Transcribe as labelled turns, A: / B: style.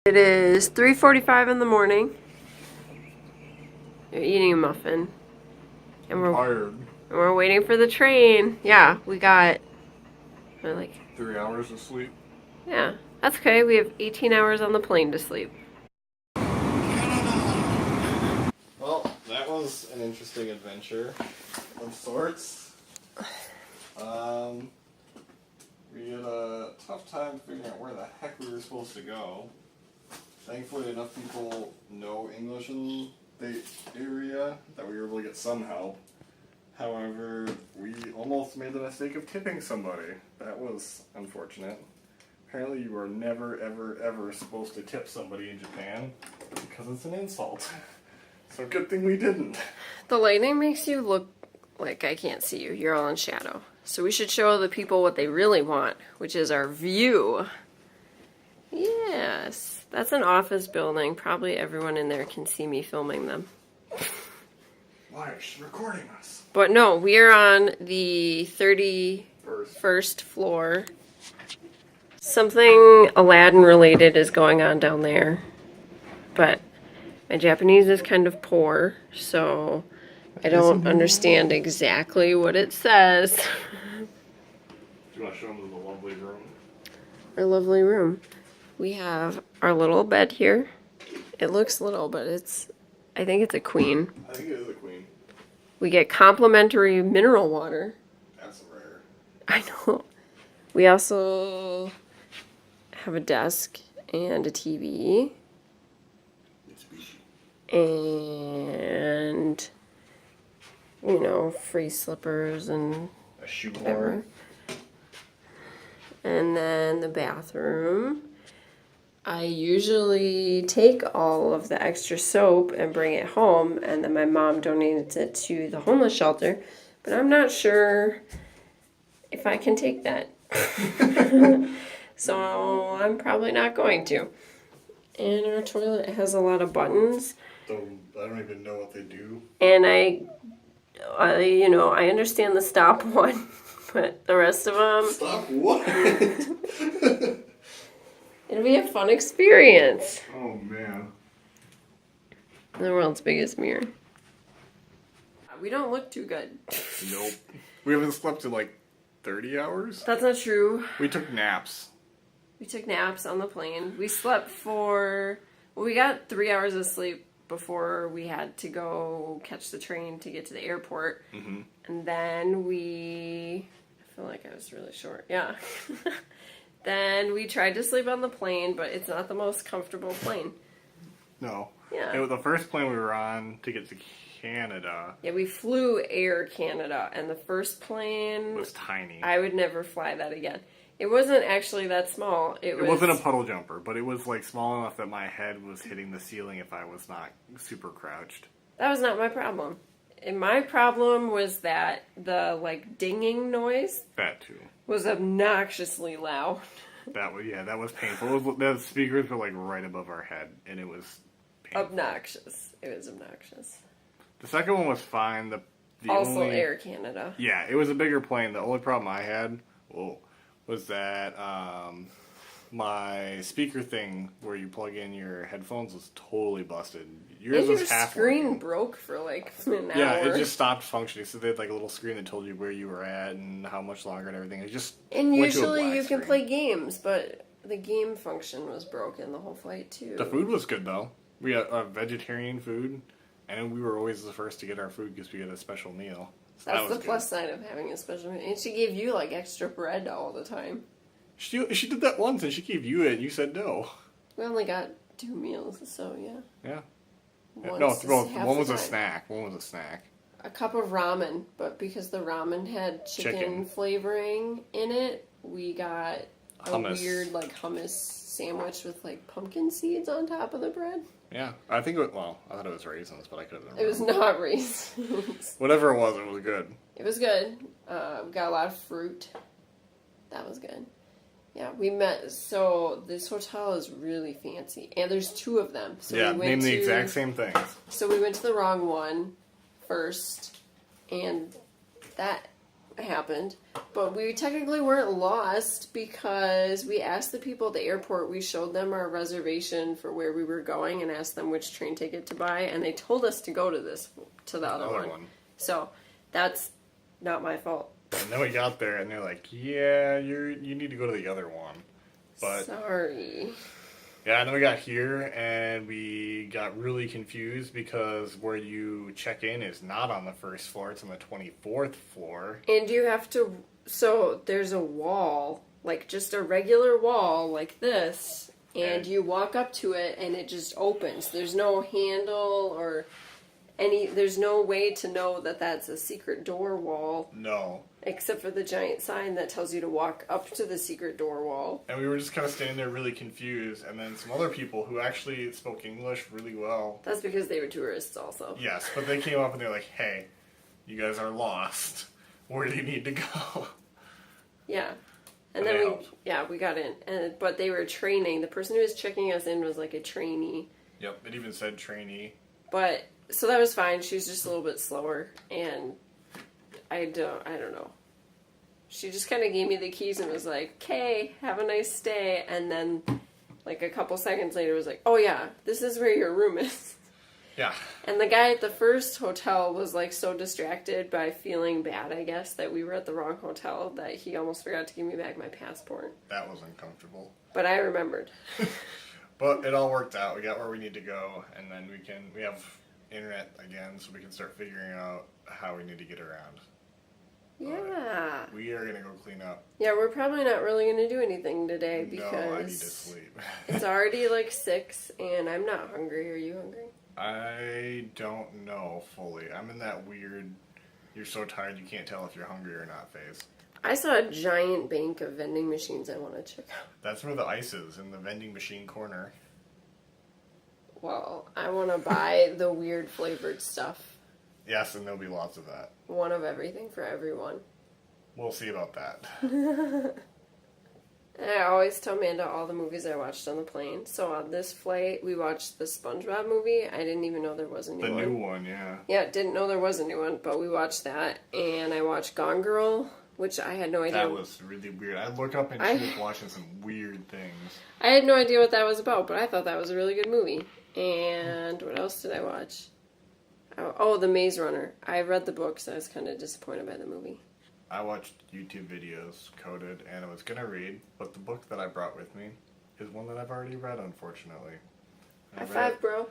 A: It is 3:45 in the morning. You're eating a muffin. And we're
B: tired.
A: And we're waiting for the train. Yeah, we got like
B: 3 hours of sleep.
A: Yeah, that's okay. We have 18 hours on the plane to sleep.
B: Well, that was an interesting adventure of sorts. We had a tough time figuring out where the heck we were supposed to go. Thankfully, enough people know English in the area that we were able to get some help. However, we almost made the mistake of tipping somebody. That was unfortunate. Apparently, you are never, ever, ever supposed to tip somebody in Japan because it's an insult. So good thing we didn't.
A: The lighting makes you look like I can't see you. You're all in shadow. So we should show the people what they really want, which is our view. Yes, that's an office building. Probably everyone in there can see me filming them.
B: Why is she recording us?
A: But no, we are on the 31st floor. Something Aladdin related is going on down there. But my Japanese is kind of poor, so I don't understand exactly what it says.
B: Do you want to show them the lovely room?
A: Our lovely room. We have our little bed here. It looks little, but I think it's a queen.
B: I think it is a queen.
A: We get complimentary mineral water.
B: That's rare.
A: I know. We also have a desk and a TV. And, you know, free slippers and
B: a shoe
A: whatever. And then the bathroom. I usually take all of the extra soap and bring it home, and then my mom donates it to the homeless shelter. But I'm not sure if I can take that. So I'm probably not going to. And our toilet has a lot of buttons.
B: I don't even know what they do.
A: And I understand the stop one, but the rest of them...
B: Stop what?
A: It'll be a fun experience.
B: Oh, man.
A: The world's biggest mirror. We don't look too good.
B: Nope. We haven't slept in like 30 hours?
A: That's not true.
B: We took naps.
A: We took naps on the plane. We slept we got 3 hours of sleep before we had to go catch the train to get to the airport. Mm-hmm. And then I feel like I was really short. Yeah. Then we tried to sleep on the plane, but it's not the most comfortable plane.
B: No.
A: Yeah.
B: It was the first plane we were on to get to Canada.
A: Yeah, we flew Air Canada, and the first plane
B: was tiny.
A: I would never fly that again. It wasn't actually that small. It
B: wasn't a puddle jumper, but it was like small enough that my head was hitting the ceiling if I was not super crouched.
A: That was not my problem. And my problem was that the dinging noise.
B: That too.
A: Was obnoxiously loud.
B: That was painful. The speakers were like right above our head, and it was painful.
A: Obnoxious. It was obnoxious.
B: The second one was fine.
A: Also Air Canada.
B: Yeah, it was a bigger plane. The only problem I had was that my speaker thing where you plug in your headphones was totally busted. Yours was half
A: screen
B: working.
A: Broke for an hour.
B: Yeah, it just stopped functioning. So they had like a little screen that told you where you were at and how much longer and everything. It just
A: and
B: went to a
A: usually
B: black
A: you can
B: screen.
A: play games, but the game function was broken the whole flight too.
B: The food was good though. We got vegetarian food, and we were always the first to get our food because we had a special meal. So
A: That's the plus side of having a special meal. And she gave you extra bread all the time.
B: She did that once, and she gave you it, and you said no.
A: We only got 2 meals, so yeah.
B: Yeah.
A: One
B: was a snack. One was a snack.
A: A cup of ramen, but because the ramen had chicken flavoring in it, we got
B: hummus.
A: A weird hummus sandwich with pumpkin seeds on top of the bread.
B: Yeah, I think I thought it was raisins, but I could have been wrong.
A: It was not raisins.
B: Whatever it was good.
A: It was good. We got a lot of fruit. That was good. Yeah, we met. So this hotel is really fancy, and there's 2 of them. So
B: yeah, name the exact same things.
A: So we went to the wrong one first, and happened. But we technically weren't lost because we asked the people at the airport, we showed them our reservation for where we were going and asked them which train ticket to buy, and they told us to go to the other one. So that's not my fault.
B: And then we got there and they're like, yeah, you need to go to the other one. But
A: sorry.
B: Yeah, and then we got here and we got really confused because where you check in is not on the first floor, it's on the 24th floor.
A: And you have to, so there's a wall, like just a regular wall like this, and you walk up to it and it just opens. There's no handle or there's no way to know that that's a secret door wall.
B: No.
A: Except for the giant sign that tells you to walk up to the secret door wall.
B: And we were just kind of standing there really confused, and then some other people who actually spoke English really well.
A: That's because they were tourists also.
B: Yes, but they came up and they're like, hey, you guys are lost. Where do you need to go?
A: Yeah. And then we got in. But they were training. The person who was checking us in was like a trainee.
B: Yep, it even said trainee.
A: But, so that was fine. She was just a little bit slower, and I don't know. She just kind of gave me the keys and was like, okay, have a nice stay. And then, like, a couple seconds later was like, oh yeah, this is where your room is.
B: Yeah.
A: And the guy at the first hotel was, like, so distracted by feeling bad, I guess, that we were at the wrong hotel that he almost forgot to give me back my passport.
B: That was uncomfortable.
A: But I remembered.
B: But it all worked out. We got where we need to go, and then we have internet again, so we can start figuring out how we need to get around.
A: Yeah.
B: We are going to go clean up.
A: Yeah, we're probably not really going to do anything today because
B: No, I need to sleep.
A: It's already like 6 and I'm not hungry. Are you hungry?
B: I don't know fully. I'm in that weird, you're so tired you can't tell if you're hungry or not phase.
A: I saw a giant bank of vending machines I want to check out.
B: That's where the ice is, in the vending machine corner.
A: Well, I want to buy the weird flavored stuff.
B: Yes, and there'll be lots of that.
A: One of everything for everyone.
B: We'll see about that.
A: I always tell Amanda all the movies I watched on the plane. So on this flight, we watched the SpongeBob movie. I didn't even know there was a new one.
B: The new one, yeah.
A: Yeah, didn't know there was a new one, but we watched that. And I watched Gone Girl, which I had no idea.
B: That was really weird. I looked up and she was watching some weird things.
A: I had no idea what that was about, but I thought that was a really good movie. And what else did I watch? Oh, The Maze Runner. I read the book, so I was kind of disappointed by the movie.
B: I watched YouTube videos, coded, and I was going to read, but the book that I brought with me is one that I've already read, unfortunately.
A: High five, bro.